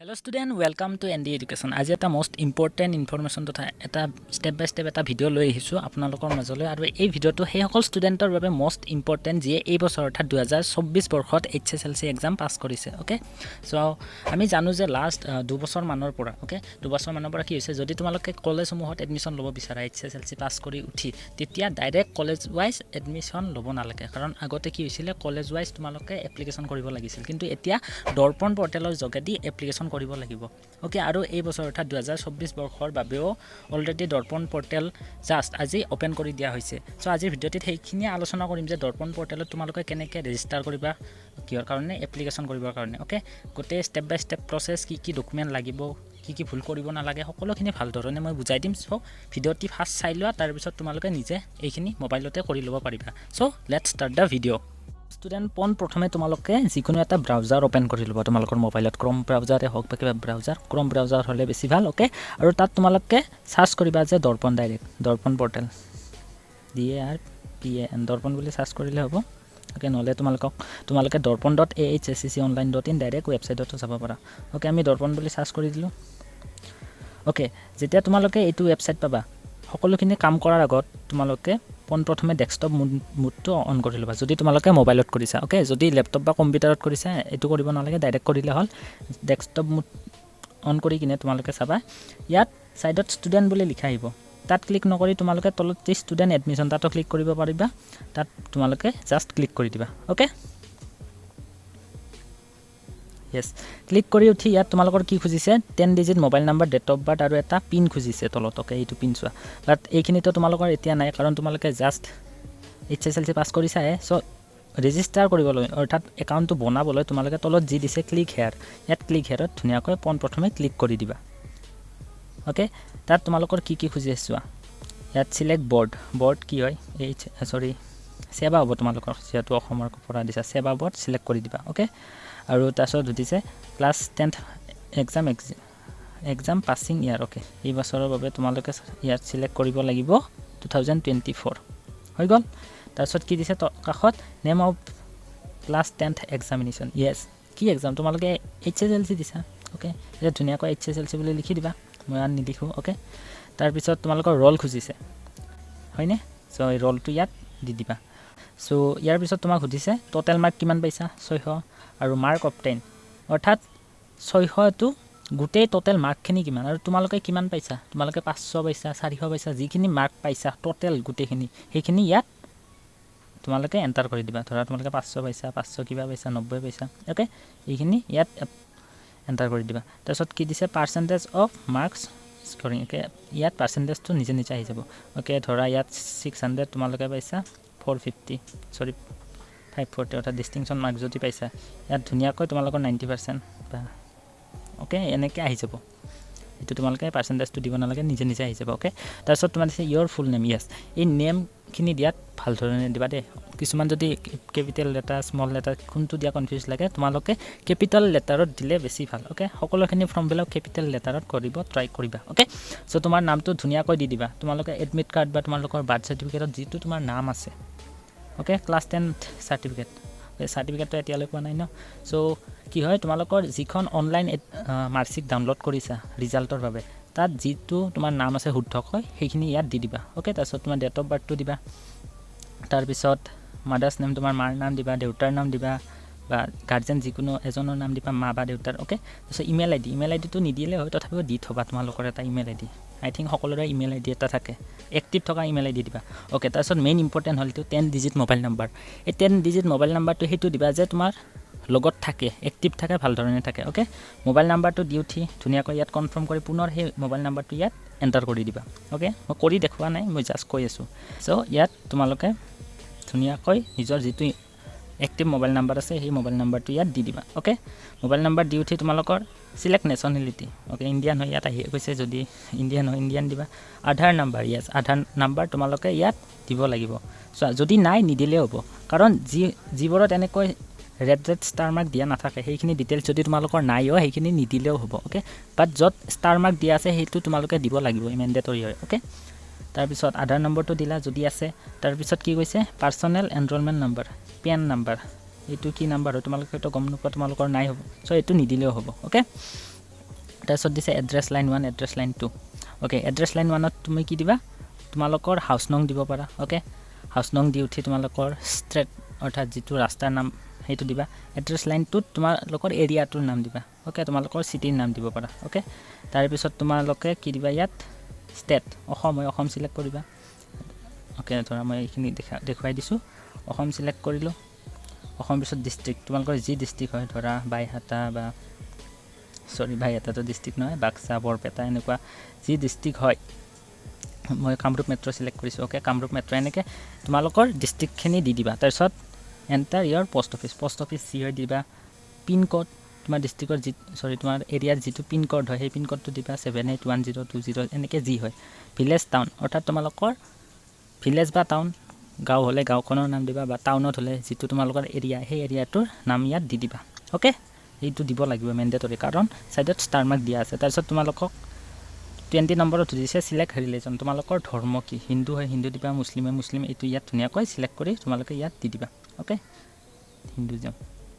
Hello student, welcome to ND Education. আজি এটা most important information তথা এটা step by step এটা ভিডিও লৈ আহিছো আপোনালোকৰ মাজলৈ আৰু এই ভিডিওটো সেই সকল ষ্টুডেন্টৰ বাবে most important যিয়ে এই বছৰ অৰ্থাৎ 2024 বৰ্ষত HSLC এক্সাম পাস কৰিছে ওকে সো আমি জানো যে লাষ্ট 2 বছৰ মানৰ পৰা ওকে 2 বছৰ মানৰ পৰা কি হৈছে যদি তোমালোকে কলেজসমূহত এডমিশন ল'ব বিচাৰা HSLC পাস কৰি উঠি তেতিয়া ডাইৰেক্ট কলেজ ওয়াইজ এডমিশন ল'ব নালাগে কাৰণ আগতে কি হৈছিল কলেজ ওয়াইজ তোমালোকে এপ্লিকেশন কৰিব লাগিছিল কিন্তু এতিয়া দৰ্পণ পৰ্টেলৰ যোগেদি এপ্লিকেশন কৰিব লাগিব ওকে আৰু এই বছৰ অৰ্থাৎ 2024 বৰ্ষৰ বাবেও অলৰেডি দৰ্পণ পৰ্টেল জাস্ট আজি ওপেন কৰি দিয়া হৈছে সো আজিৰ ভিডিওটিত সেইখিনি আলোচনা কৰিম যে দৰ্পণ পৰ্টেলত তোমালোকে কেনেকৈ ৰেজিষ্টাৰ কৰিবা কিহৰ কাৰণে এপ্লিকেশন কৰিবৰ কাৰণে ওকে গোটে স্টেপ বাই স্টেপ প্ৰসেস কি ডকুমেন্ট লাগিব কি ভুল কৰিব নালাগে সকলোখিনি ভাল ধৰণে মই বুজাই দিম সো ভিডিওটি ফাৰ্স্ট চাই লোৱা তাৰ পিছত তোমালোকে নিজে এইখিনি মোবাইলতে কৰি ল'ব পাৰিবা so let's start da video student পন প্ৰথমে তোমালোকে যিকোনো এটা ব্ৰাউজাৰ ওপেন কৰি লবা তোমালোকৰ মোবাইলত ক্ৰোম ব্ৰাউজাৰে হওক বা কিবা ব্ৰাউজাৰ ক্ৰোম ব্ৰাউজাৰ হলে বেছি ভাল ওকে আৰু তাত তোমালোকে সাৰ্চ কৰিবা যে Darpan direct Darpan portal DARPAN Darpan বুলি সাৰ্চ কৰিলে হ'ব ওকে নহলে তোমালোকে dorpon.ahscconline.in ডাইৰেক্ট ওয়েবসাইটত যাব পাৰা ওকে আমি দৰ্পণ বুলি সাৰ্চ কৰি দিলো ওকে যেতিয়া তোমালোকে এইটো ওয়েবসাইট পাবা সকলোখিনি কাম কৰাৰ আগত তোমালোকে পন প্ৰথমে ডেস্কটপ মোডটো অন কৰি লবা যদি তোমালোকে মোবাইলত কৰিছা ওকে যদি ল্যাপটপ বা কম্পিউটাৰত কৰিছা এটো কৰিব নালাগে ডাইৰেক্ট কৰিলে হল ডেস্কটপ মোড অন কৰি কিনে তোমালোকে চাবা ইয়াত সাইডত ষ্টুডেন্ট বুলি লিখা আহিব তাত ক্লিক নকৰি তোমালোকে তলত যে ষ্টুডেন্ট এডমিশন তাতো ক্লিক কৰিব পাৰিবা তাত তোমালোকে জাস্ট ক্লিক কৰি দিবা ওকে yes ক্লিক কৰি উঠি ইয়াত তোমালোকৰ কি খুজিছে 10 digit mobile number date of birth আৰু এটা পিন খুজিছে তলত ওকে এইটো পিন চোৱা বাট এইখিনিতো তোমালোকৰ এতিয়া নাই কাৰণ তোমালোকে জাস্ট HSLC পাস কৰিছা সো ৰেজিষ্টাৰ কৰিবলৈ অৰ্থাৎ একাউণ্টটো বনাবলৈ তোমালোকে তলত যি দিছে ক্লিক হেয়াৰ ইয়াত ক্লিক হেয়াৰত ধুনিয়াকৈ পন প্ৰথমে ক্লিক কৰি দিবা ওকে তাত তোমালোকৰ কি খুজিছে চোৱা ইয়াত সিলেক্ট বৰ্ড কি হয় সেৱা হ'ব তোমালোকৰ যেটো অসমৰ পৰা দিছা সেৱা বৰ্ড সিলেক্ট কৰি দিবা ওকে আৰু তাছত দিছে ক্লাছ 10th এক্সাম পাসিং ইয়াৰ ওকে এই বছৰৰ বাবে তোমালোকে ইয়াত সিলেক্ট কৰিব লাগিব 2024 হৈ গল তাছত কি দিছে কাখত name of class 10th examination yes কি এক্সাম তোমালোকে HSLC দিছা ওকে এটা ধুনিয়াকৈ HSLC বুলি লিখি দিবা মই আন নিলিখো ওকে তাৰ পিছত তোমালোকৰ ৰোল খুজিছে হয়নে সো এই ৰোলটো ইয়াত দি দিবা সো ইয়াৰ পিছত তোমাক সুধিছে টোটাল মাৰ্ক কিমান পাইছা 600 আৰু মাৰ্ক অফ 10 অৰ্থাৎ 600 টো গুটেই টোটাল মাৰ্ক খিনি কিমান আৰু তোমালোকে কিমান পাইছা তোমালোকে 500 পাইছা 400 পাইছা যিখিনি মাৰ্ক পাইছা টোটাল গুটেখিনি সেইখিনি ইয়াত তোমালোকে এন্টাৰ কৰি দিবা ধৰা তোমালোকে 500 পাইছা 500 কিবা পাইছা 90 পাইছা ওকে এইখিনি ইয়াত এন্টাৰ কৰি দিবা তাৰছত কি দিছে percentage of marks scoring okay ইয়াত পাৰ্সেন্টেজটো নিজে আহি যাব ওকে ধৰা ইয়াত 600 তোমালোকে পাইছা 540 অৰ্থাৎ ডিস্টিংশন মাৰ্ক যদি পাইছা ইয়াত ধুনিয়াকৈ তোমালোকৰ 90% বা ওকে এনেকৈ আহি যাব এটো তোমালোকে পাৰ্সেন্টেজটো দিব নালাগে নিজে আহি যাব ওকে তাৰছত তোমাৰ দিছে ইয়োৰ ফুল নেম ইয়েস এই নেম খিনি দিয়াত ভাল ধৰণে দিবা দে কিছুমান যদি ক্যাপিটাল লেটাৰ স্মল লেটাৰ কোনটো দিয়া কনফিউজ লাগে তোমালোকে ক্যাপিটাল লেটাৰত দিলে বেছি ভাল ওকে সকলোখিনি ফৰ্ম বিলাক ক্যাপিটাল লেটাৰত কৰিব ট্ৰাই কৰিবা ওকে সো তোমাৰ নামটো ধুনিয়াকৈ দি দিবা তোমালোকে এডমিট কাৰ্ড বা তোমালোকৰ বাৰ্থ সাৰ্টিফিকেটত যিটো তোমাৰ নাম আছে ওকে ক্লাছ 10th সাৰ্টিফিকেটটো এতিয়ালৈ পোৱা নাই ন সো কি হয় তোমালোকৰ যিখন অনলাইন মাৰ্কশিট ডাউনলোড কৰিছা ৰিজাল্টৰ বাবে তাত যিটো তোমাৰ নাম আছে শুদ্ধকৈ সেইখিনি ইয়াত দি দিবা ওকে তাৰছত তোমাৰ ডেট অফ বাৰ্থটো দিবা তাৰ পিছত মাদাৰ্স নেম তোমাৰ মাৰ নাম দিবা দেউতাৰ নাম দিবা বা গাৰ্জেন যিকোনো এজনৰ নাম দিবা মা বা দেউতাৰ ওকে তাৰছত ইমেইল আইডিটো নিদিলে হয় তথাপিও দি থবা তোমালোকৰ এটা ইমেইল আইডি আই থিংক সকলোৰে ইমেইল আইডি এটা থাকে এক্টিভ থকা ইমেইল আইডি দিবা ওকে তাৰছত মেইন ইম্পৰ্টেন্ট হল তো 10 ডিজিট মোবাইল নাম্বাৰ এই 10 ডিজিট মোবাইল নাম্বাৰটো হেতু দিবা যে তোমাৰ লগত থাকে এক্টিভ থাকে ভাল ধৰণে থাকে ওকে মোবাইল নাম্বাৰটো দি উঠি ধুনিয়াকৈ ইয়াত কনফাৰ্ম কৰি পুনৰ সেই মোবাইল নাম্বাৰটো ইয়াত এন্টাৰ কৰি দিবা ওকে মই কৰি দেখুৱা নাই মই জাস্ট কৈ আছো সো ইয়াত তোমালোকে ধুনিয়াকৈ নিজৰ যেটো এক্টিভ মোবাইল নাম্বাৰ আছে সেই মোবাইল নাম্বাৰটো ইয়াত দি দিবা ওকে মোবাইল নাম্বাৰ দি উঠি তোমালোকৰ সিলেক্ট নেশনালিটি ওকে ইন্ডিয়ান হয় ইয়াত আহি গৈছে যদি ইন্ডিয়ান হয় ইন্ডিয়ান দিবা আধাৰ নাম্বাৰ ইয়েস আধাৰ নাম্বাৰ তোমালোকে ইয়াত দিব লাগিব সো যদি নাই নিদিলে হ'ব কাৰণ জিবৰত এনেকৈ ৰেড ষ্টাৰ মাৰ্ক দিয়া নাথাকে সেইখিনি ডিটেইলছ যদি তোমালোকৰ নাইও সেইখিনি নিদিলেও হ'ব ওকে বাট যত ষ্টাৰ মাৰ্ক দিয়া আছে সেইটো তোমালোকে দিব লাগিব মেন্ডেটৰি হয় ওকে তাৰ পিছত আধাৰ নম্বৰটো দিলা যদি আছে তাৰ পিছত কি কৈছে personnel enrolment number PAN number এইটো কি নাম্বাৰ হয় তোমালোকে তো গম নোপোৱা তোমালোকৰ নাই হ'ব সো এটো নিদিলেও হ'ব ওকে তাৰপিছত দিছে address line 1 address line 2 okay address line 1ত তুমি কি দিবা তোমালোকৰ হাউচ নং দিব পাৰা ওকে হাউচ নং দি উঠি তোমালোকৰ ষ্ট্ৰেট অৰ্থাৎ যেটো ৰাস্তাৰ নাম হেতু দিবা এড্ৰেছ লাইন 2ত তোমালোকৰ এৰিয়াটোৰ নাম দিবা ওকে তোমালোকৰ সিটিৰ নাম দিব পাৰা ওকে তাৰ পিছত তোমালোকে কি দিবা ইয়াত ষ্টেট অসম সিলেক্ট কৰিবা ওকে ধৰা মই এইখিনি দেখুৱাই দিছো অসম সিলেক্ট কৰিলো অসম পিছত ডিস্ট্ৰিক্ট তোমালোকৰ যি ডিস্ট্ৰিক্ট হয় ধৰা বাইহাটা বা সৰি বাইহাটাটো ডিস্ট্ৰিক্ট নহয় বাক্সা বৰপেটা এনেকুৱা যি ডিস্ট্ৰিক্ট হয় মই কামৰূপ মেট্ৰ সিলেক্ট কৰিছো ওকে কামৰূপ মেট্ৰ এনেকে তোমালোকৰ ডিস্ট্ৰিক্টখিনি দি দিবা তাৰ পিছত এন্টাৰ ইয়ৰ পোষ্ট অফিচ যি হয় দিবা পিন কোড তোমাৰ ডিস্ট্ৰিক্টৰ তোমাৰ এৰিয়াৰ যেটো পিন কোড হয় সেই পিন কোডটো দিবা 781020 এনেকে যি হয় ভিলেজ টাউন অৰ্থাৎ তোমালোকৰ ভিলেজ বা টাউন গাঁও হলে গাঁওখনৰ নাম দিবা বা টাউনত হলে যেটো তোমালোকৰ এৰিয়া সেই এৰিয়াটোৰ নাম ইয়াত দি দিবা ওকে এইটো দিব লাগিব মেন্ডেটৰি কাৰণ সাইডত ষ্টাৰ মাৰ্ক দিয়া আছে তাৰ পিছত তোমালোকক 20 নম্বৰত দিছে সিলেক্ট ৰিলিজন তোমালোকৰ ধৰ্ম কি হিন্দু হয় হিন্দু দিবা মুছলিম এইটো ইয়াত ধুনিয়াকৈ সিলেক্ট কৰি তোমালোকে ইয়াত দি দিবা ওকে হিন্দুজম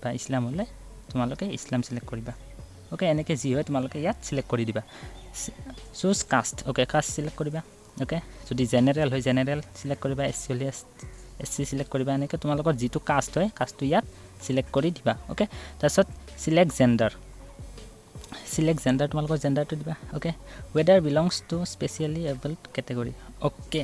বা ইছলাম হলে তোমালোকে ইছলাম সিলেক্ট কৰিবা ওকে এনেকে যি হয় তোমালোকে ইয়াত সিলেক্ট কৰি দিবা choose caste okay caste select কৰিবা ওকে যদি জেনাৰেল হয় জেনাৰেল সিলেক্ট কৰিবা এসসি হলে এসসি সিলেক্ট কৰিবা এনেকে তোমালোকৰ যেটো কাষ্ট হয় কাষ্টটো ইয়াত সিলেক্ট কৰি দিবা ওকে তাৰছত সিলেক্ট জেন্ডাৰ তোমালোকৰ জেন্ডাৰটো দিবা okay whether belongs to specially abled category okay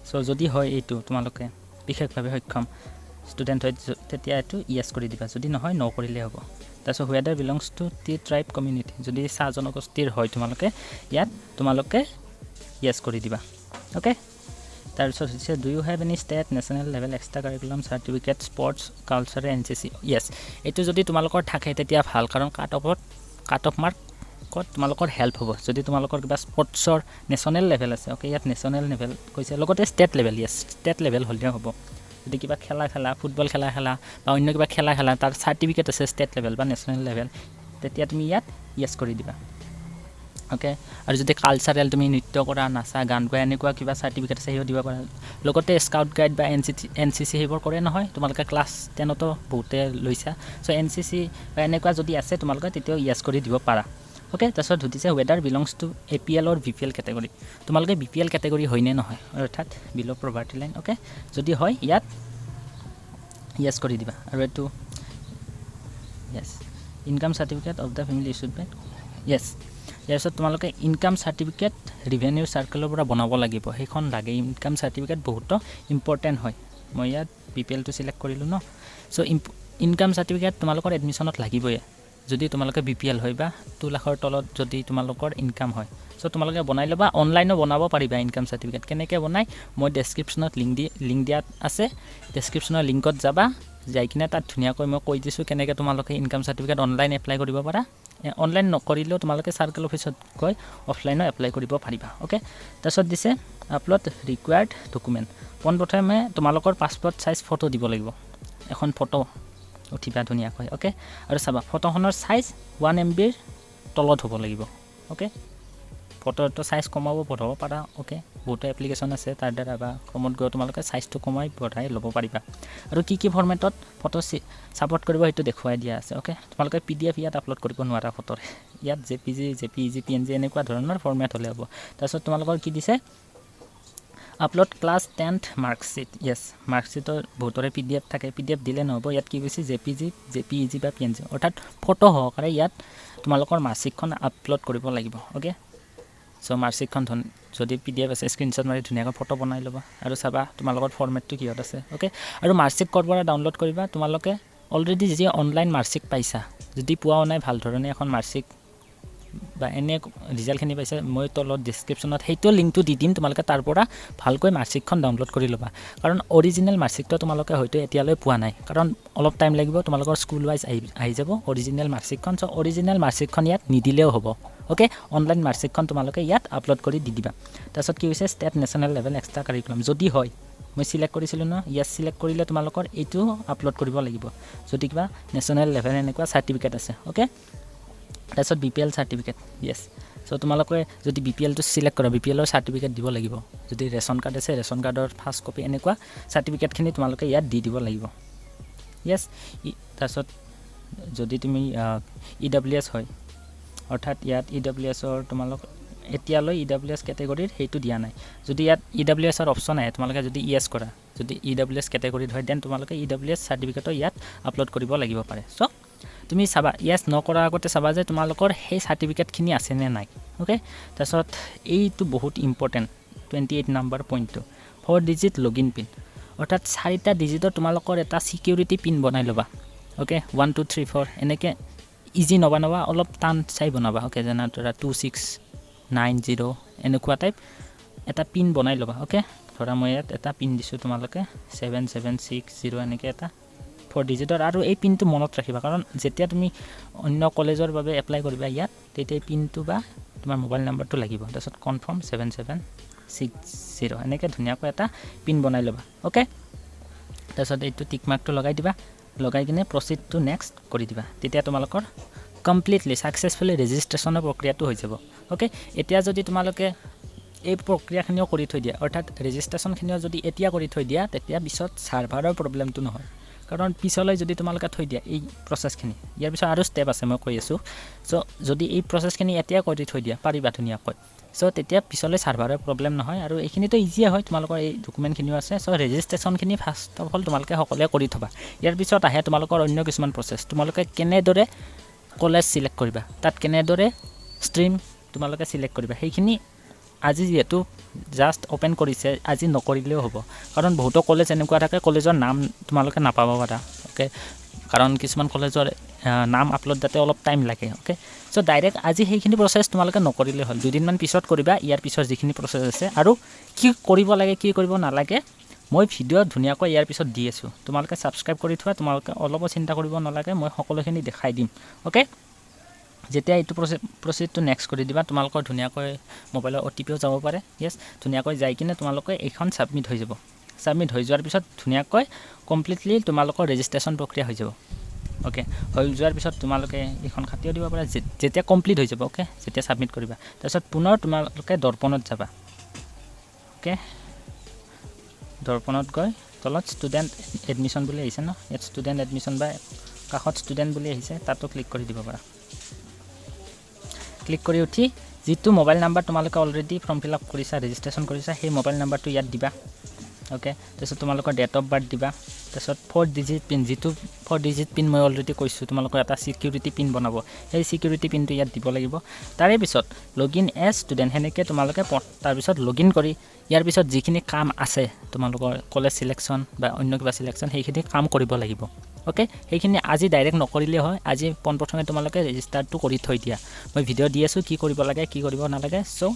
so যদি হয় এইটো তোমালোকে বিশেষভাৱে সক্ষম ষ্টুডেন্ট হয় তেতিয়া এটো ইয়েস কৰি দিবা যদি নহয় নো কৰিলে হ'ব তাৰছত whether belongs to the tribe community যদি চাহ জনগোষ্ঠীৰ হয় তোমালোকে ইয়াত তোমালোকে ইয়েস কৰি দিবা ওকে তাৰপিছত হৈছে do you have any state national level extra curriculum certificate sports culture NCC yes এটো যদি তোমালোকৰ থাকে তেতিয়া ভাল কাৰণ কাট অফ মাৰ্ক কত তোমালোকৰ হেল্প হ'ব যদি তোমালোকৰ কিবা স্পৰ্টছৰ নেশনাল লেভেল আছে ওকে ইয়াত নেশনাল লেভেল কৈছে লগতে state level yes state level হলিয়া হ'ব যদি কিবা খেলা ফুটবল খেলা বা অন্য কিবা খেলা তাৰ সাৰ্টিফিকেট আছে ষ্টেট লেভেল বা নেশনাল লেভেল তেতিয়া তুমি ইয়াত ইয়েস কৰি দিবা ওকে আৰু যদি কালচাৰেল তুমি নৃত্য কৰা নাচা গান গোৱা এনেকুৱা কিবা সাৰ্টিফিকেট আছে হিও দিব পাৰা লগতে স্কাউট গাইড বা এনসিসি হেবৰ কৰে নহয় তোমালোকে ক্লাছ 10 তো বহুতে লৈছা সো এনসিসি বা এনেকুৱা যদি আছে তোমালোকে তেতিয়া ইয়েস কৰি দিব পাৰা ওকে তাৰছত ধুতিছে whether belongs to APL or BPL category তোমালোকে BPL category হয় নে নহয় অৰ্থাৎ below poverty line ওকে যদি হয় ইয়াত ইয়েস কৰি দিবা আৰু এটো yes income certificate of the family issued by yes ইয়াৰছত তোমালোকে ইনকাম সাৰ্টিফিকেট ৰেভিনিউ সাৰ্কেলৰ পৰা বনাব লাগিব সেইখন লাগে ইনকাম সাৰ্টিফিকেট বহুত ইম্পৰ্টেন্ট হয় মই ইয়াত BPL টো সিলেক্ট কৰিলো ন সো ইনকাম সাৰ্টিফিকেট তোমালোকৰ এডমিশনত লাগিবই যদি তোমালোকে BPL হয় বা 2 লাখৰ তলত যদি তোমালোকৰ ইনকাম হয় সো তোমালোকে বনাই লবা অনলাইনও বনাব পাৰিবা ইনকাম সাৰ্টিফিকেট কেনেকৈ বনাই মই ডেসক্ৰিপচনত লিংক দিয়াত আছে ডেসক্ৰিপচনৰ লিংকত যাবা যাই কিনে তাত ধুনিয়াকৈ মই কৈ দিছো কেনেকৈ তোমালোকে ইনকাম সাৰ্টিফিকেট অনলাইন এপ্লাই কৰিব পাৰা অনলাইন নকৰিলেও তোমালোকে সাৰ্কেল অফিসত গৈ অফলাইনও এপ্লাই কৰিব পাৰিবা ওকে তাৰছত দিছে আপলোড ৰিকোয়াৰ্ড ডকুমেন্ট প্ৰথমে তোমালোকৰ পাসপোৰ্ট সাইজ ফটো দিব লাগিব এখন ফটো উঠিবা ধুনিয়াকৈ ওকে আৰু চাবা ফটোখনৰ সাইজ 1 MB ৰ তলত হ'ব লাগিব ওকে ফটোটো সাইজ কমাব বঢ়াব পাৰা ওকে বহুত এপ্লিকেশন আছে তাৰ দ্বাৰা বা কমত গৈ তোমালোকে সাইজটো কমাই বঢ়াই ল'ব পাৰিবা আৰু কি ফৰমেটত ফটো সাপোৰ্ট কৰিব হেতু দেখুৱাই দিয়া আছে ওকে তোমালোকে PDF ইয়াত আপলোড কৰিব নোৱাৰা ফটোৰ ইয়াত JPG PNG এনেকুৱা ধৰণৰ ফৰমেট হলে হ'ব তাৰছত তোমালোকৰ কি দিছে upload class 10th marksheet yes মাৰ্কশিটৰ বহুতৰে PDF থাকে PDF দিলে নহব ইয়াত কি কৈছে JPG বা PNG অৰ্থাৎ ফটো হকাৰে ইয়াত তোমালোকৰ মাৰ্কশিটখন আপলোড কৰিব লাগিব ওকে সো মাৰ্কশিটখন যদি PDF আছে স্ক্ৰিনশ্বট মাৰি ধুনিয়াকৈ ফটো বনাই লবা আৰু চাবা তোমালোকৰ ফৰমেটটো কিহত আছে ওকে আৰু মাৰ্কশিট কৰপৰা ডাউনলোড কৰিবা তোমালোকে অলৰেডি যে অনলাইন মাৰ্কশিট পাইছা যদি পোৱাও নাই ভাল ধৰণে এখন মাৰ্কশিট বা এনে ৰিজাল্টখিনি পাইছে মই তলত ডেসক্ৰিপচনত হেইটো লিংকটো দি দিম তোমালোকে তাৰ পৰা ভালকৈ মাৰ্কশিটখন ডাউনলোড কৰি লবা কাৰণ অৰিজিনাল মাৰ্কশিটটো তোমালোকে হয়তো এতিয়ালৈ পোৱা নাই কাৰণ অলপ টাইম লাগিব তোমালোকৰ স্কুল ওয়াইজ আহি যাব অৰিজিনাল মাৰ্কশিটখন সো অৰিজিনাল মাৰ্কশিটখন ইয়াত নিদিলেও হ'ব ওকে অনলাইন মাৰ্কশিটখন তোমালোকে ইয়াত আপলোড কৰি দি দিবা তাৰছত কি হৈছে state national level extra curriculum যদি হয় মই সিলেক্ট কৰিছিলো ন ইয়াত সিলেক্ট কৰিলে তোমালোকৰ এইটো আপলোড কৰিব লাগিব যদি কিবা নেশনাল লেভেল এনেকুৱা সাৰ্টিফিকেট আছে ওকে তাৰছত BPL সাৰ্টিফিকেট yes সো তোমালোকে যদি BPL টো সিলেক্ট কৰা BPL ৰ সাৰ্টিফিকেট দিব লাগিব যদি ৰেশন কাৰ্ড আছে ৰেশন কাৰ্ডৰ ফাৰ্স্ট কপি এনেকুৱা সাৰ্টিফিকেটখিনি তোমালোকে ইয়াত দি দিব লাগিব yes তাৰছত যদি তুমি EWS হয় অৰ্থাৎ ইয়াত EWSৰ তোমালোক এতিয়ালৈ EWS কেটেগৰীৰ সেইটো দিয়া নাই যদি ইয়াত EWSৰ অপশ্যন আহে তোমালোকে যদি ইয়েছ কৰা যদি EWS কেটেগৰীত হয় দেন তোমালোকে EWS চাৰ্টিফিকেটো ইয়াত আপলোড কৰিব লাগিব পাৰে চ' তুমি চাবা ইয়েছ নকৰাৰ আগতে চাবা যে তোমালোকৰ সেই চাৰ্টিফিকেটখিনি আছে নে নাই ওকে তাৰপিছত এইটো বহুত ইম্পৰ্টেণ্ট 28 নম্বৰ পইণ্টটো 4 ডিজিট লগইন পিন অৰ্থাৎ 4টা ডিজিটৰ তোমালোকৰ এটা সিকিউৰিটি পিন বনাই ল'বা ওকে 1 2 3 4 এনেকৈ ইজি নবনাবা অলপ টান চাই বনাবা ওকে যেনে ধৰা 2690 এনেকুৱা টাইপ এটা পিন বনাই ল'বা ওকে ধৰা মই ইয়াত এটা পিন দিছোঁ তোমালোকে 7760 এনেকৈ এটা 4 ডিজিটৰ আৰু এই পিনটো মনত ৰাখিবা কাৰণ যেতিয়া তুমি অন্য কলেজৰ বাবে এপ্লাই কৰিবা ইয়াত তেতিয়া এই পিনটো বা তোমাৰ মোবাইল নাম্বাৰটো লাগিব তাৰপিছত কনফাৰ্ম 7760 এনেকৈ ধুনীয়াকৈ এটা পিন বনাই ল'বা ওকে তাৰপিছত এইটো টিক মাৰ্কটো লগাই দিবা লগাই কিনে প্ৰচিড টু নেক্সট কৰি দিবা তেতিয়া তোমালোকৰ কমপ্লিটলি সাকসেসফুলি ৰেজিষ্ট্ৰেচনৰ প্ৰক্ৰিয়াটো হৈ যাব ওকে এতিয়া যদি তোমালোকে এই প্ৰক্ৰিয়াখিনিও কৰি থৈ দিয়া অৰ্থাৎ ৰেজিষ্ট্ৰেচনখিনিও যদি এতিয়া কৰি থৈ দিয়া তেতিয়া পিছত সাৰ্ভাৰৰ প্ৰব্লেমটো নহয় কাৰণ পিছলৈ যদি তোমালোকে থৈ দিয়া এই প্ৰসেসখিনি ইয়াৰ পিছত আৰু ষ্টেপ আছে মই কৈ আছোঁ সো যদি এই প্ৰসেসখিনি এতিয়া কৰি থৈ দিয়া পাৰিবা ধুনীয়াকৈ সো তেতিয়া পিছলৈ সাৰ্ভাৰৰ প্ৰব্লেম নহয় আৰু এইখিনিতো ইজিয়ে হয় তোমালোকৰ এই ডকুমেণ্টখিনিও আছে সো ৰেজিষ্ট্ৰেচনখিনি ফাৰ্ষ্ট অফ অল তোমালোকে সকলোৱে কৰি থবা ইয়াৰ পিছত আহে তোমালোকৰ অন্য কিছুমান প্ৰসেস তোমালোকে কেনেদৰে কলেজ সিলেক্ট কৰিবা তাত কেনেদৰে ষ্ট্ৰীম তোমালোকে সিলেক্ট কৰিবা সেইখিনি আজি যেহেতু জাস্ট ওপেন কৰিছে আজি নকৰিলেও হ'ব কাৰণ বহুতো কলেজ এনেকুৱা থাকে কলেজৰ নাম তোমালোকে নাপাব পাৰা ওকে কাৰণ কিছুমান কলেজৰ নাম আপলোড দিতে অলপ টাইম লাগে ওকে সো ডাইৰেক্ট আজি সেইখিনি প্ৰসেস তোমালোকে নকৰিলে হ'ল দুদিনমান পিছত কৰিবা ইয়াৰ পিছত যিখিনি প্ৰসেস আছে আৰু কি কৰিব লাগে কি কৰিব নালাগে মই ভিডিও ধুনীয়াকৈ ইয়াৰ পিছত দি আছোঁ তোমালোকে সাবস্ক্ৰাইব কৰি থোৱা তোমালোকে অলপ চিন্তা কৰিব নালাগে মই সকলোখিনি দেখাই দিম ওকে যেতিয়া এইটো প্ৰসিডটো নেক্সট কৰি দিবা তোমালোকৰ ধুনীয়াকৈ মোবাইলৰ OTPও যাব পাৰে ইয়েস ধুনীয়াকৈ যাই কিনে তোমালোকে এইখন সাবমিট হৈ যাব সাবমিট হৈ যোৱাৰ পিছত ধুনীয়াকৈ কমপ্লিটলি তোমালোকৰ ৰেজিষ্ট্ৰেচন প্ৰক্ৰিয়া হৈ যাব ওকে হৈ যোৱাৰ পিছত তোমালোকে এইখন খাতিও দিব পাৰা যেতিয়া কমপ্লিট হৈ যাব ওকে যেতিয়া সাবমিট কৰিবা তাৰপিছত পুনৰ তোমালোকে দৰ্পণত যাবা ওকে দৰ্পণত গৈ তলত ষ্টুডেণ্ট এডমিশ্যন বুলি আহিছে ন ইয়াত ষ্টুডেণ্ট এডমিশ্যন বা কাষত ষ্টুডেণ্ট বুলি আহিছে তাতো ক্লিক কৰি দিব পাৰা ক্লিক কৰি উঠি যেটো মোবাইল নাম্বাৰ তোমালোকে অলৰেডি ফৰ্ম ফিল আপ কৰিছা ৰেজিষ্ট্ৰেচন কৰিছা সেই মোবাইল নাম্বাৰটো ইয়াত দিবা ওকে তাৰপিছত তোমালোকৰ ডেট অফ বাৰ্থ দিবা তাৰপিছত 4 ডিজিট পিন যেটো 4 ডিজিট পিন মই অলৰেডি কৈছোঁ তোমালোকৰ এটা সিকিউৰিটি পিন বনাব সেই সিকিউৰিটি পিনটো ইয়াত দিব লাগিব তাৰে পিছত লগইন এজ ষ্টুডেণ্ট হেনেকৈ তোমালোকে তাৰ পিছত লগইন কৰি ইয়াৰ পিছত যিখিনি কাম আছে তোমালোকৰ কলেজ সিলেকশ্যন বা অন্য কিবা সিলেকশ্যন সেইখিনি কাম কৰিব লাগিব ওকে সেইখিনি আজি ডাইৰেক্ট নকৰিলে হয় আজি পোনপ্ৰথমে তোমালোকে ৰেজিষ্টাৰটো কৰি থৈ দিয়া মই ভিডিও দি আছোঁ কি কৰিব লাগে কি কৰিব নালাগে so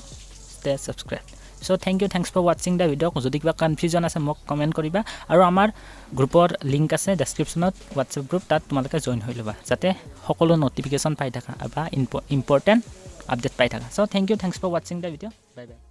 stay subscribe so thanks for watching the video যদি কিবা কনফিউজন আছে মোক কমেন্ট কৰিবা আৰু আমাৰ গ্ৰুপৰ লিংক আছে ডেসক্ৰিপচনত WhatsApp গ্ৰুপ তাত তোমালোকে জয়েন হৈ লবা যাতে সকলো নটিফিকেশন পাই থাকা বা ইম্পৰ্টেন্ট আপডেট পাই থাকা so thanks for watching the video bye by